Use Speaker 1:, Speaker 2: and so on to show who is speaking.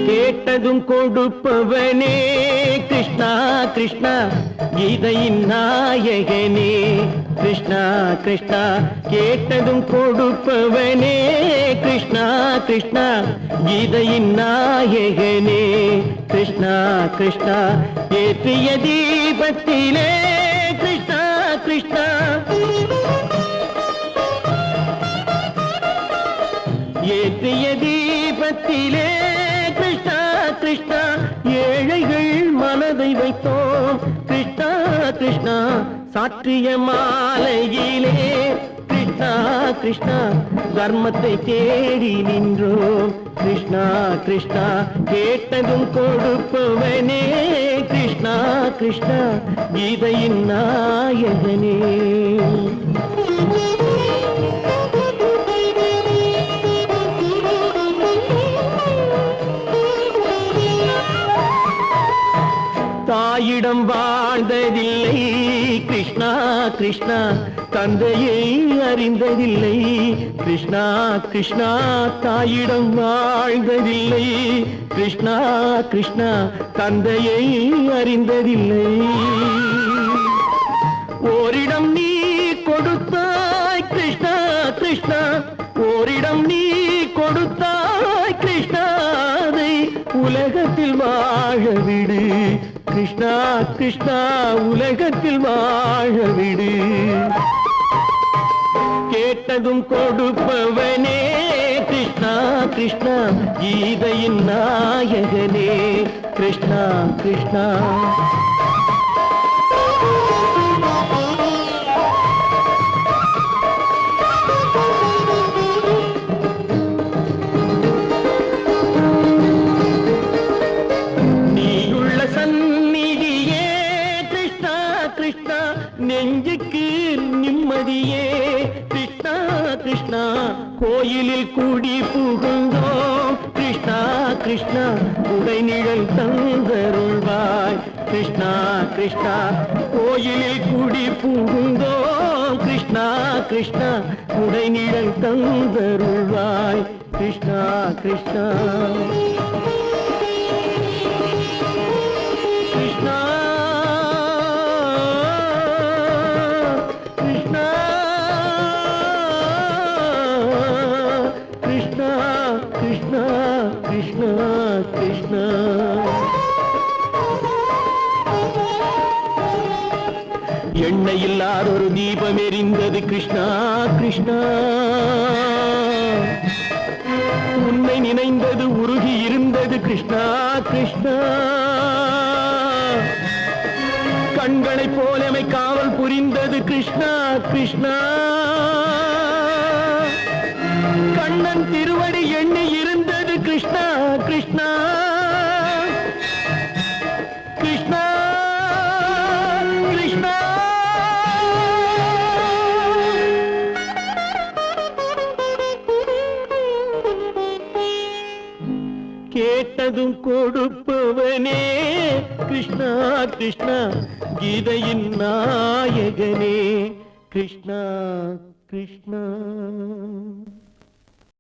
Speaker 1: கேட்டதும் கொடுப்பவனே கிருஷ்ணா கிருஷ்ணா, கீதையின் நாயகனே கிருஷ்ணா கிருஷ்ணா. கேட்டதும் கொடுப்பவனே கிருஷ்ணா கிருஷ்ணா, கீதையின் நாயகனே கிருஷ்ணா கிருஷ்ணா. ஏற்றிய தீபத்திலே கிருஷ்ணா கிருஷ்ணா, ஏற்றிய தீபத்திலே கிருஷ்ணா கிருஷ்ணா. ஏழைகள் மனதை வைத்தோம் கிருஷ்ணா கிருஷ்ணா, சாற்றிய மாலையிலே கிருஷ்ணா கிருஷ்ணா. தர்மத்தை தேடி நின்றோம் கிருஷ்ணா கிருஷ்ணா. கேட்டதும் கொடுப்பவனே கிருஷ்ணா கிருஷ்ணா, கீதையின் நாயகனே. தாயிடம் வாழ்ந்ததில்லை கிருஷ்ணா கிருஷ்ணா, தந்தையை அறிந்ததில்லை கிருஷ்ணா கிருஷ்ணா. தாயிடம் வாழ்ந்ததில்லை கிருஷ்ணா கிருஷ்ணா, தந்தையை அறிந்ததில்லை. ஓரிடம் நீ கொடுத்தாய் கிருஷ்ணா கிருஷ்ணா, ஓரிடம் நீ கொடுத்தாய் கிருஷ்ணா. அதை உலகத்தில் வாழ விடு கிருஷ்ணா கிருஷ்ணா, உலகத்தில் வாழ விடு. கேட்டதும் கொடுப்பவனே கிருஷ்ணா கிருஷ்ணா, கீதையின் நாயகனே கிருஷ்ணா கிருஷ்ணா. நெஞ்சுக்கு நிம்மதியே கிருஷ்ணா கிருஷ்ணா, கோயிலில் கூடி புகுந்தோம் கிருஷ்ணா கிருஷ்ணா. உடைநிழல் தந்தருள்வாய் கிருஷ்ணா கிருஷ்ணா, கோயிலில் கூடி புகுந்தோம் கிருஷ்ணா கிருஷ்ணா. உடைநிழல் தந்தருள்வாய் கிருஷ்ணா கிருஷ்ணா. கிருஷ்ணா கிருஷ்ணா கிருஷ்ணா கிருஷ்ணா. எண்ணெய் இல்லாத ஒரு தீபம் எரிந்தது கிருஷ்ணா கிருஷ்ணா. உன்னை நினைந்தது உருகி இருந்தது கிருஷ்ணா கிருஷ்ணா. கண்களைப் போலமை காவல் புரிந்தது கிருஷ்ணா கிருஷ்ணா. கண்ணன் திருவடி எண்ணி இருந்தது கிருஷ்ணா கிருஷ்ணா கிருஷ்ணா கிருஷ்ணா. கேட்டதும் கொடுப்பவனே கிருஷ்ணா கிருஷ்ணா, கீதையின் நாயகனே கிருஷ்ணா கிருஷ்ணா.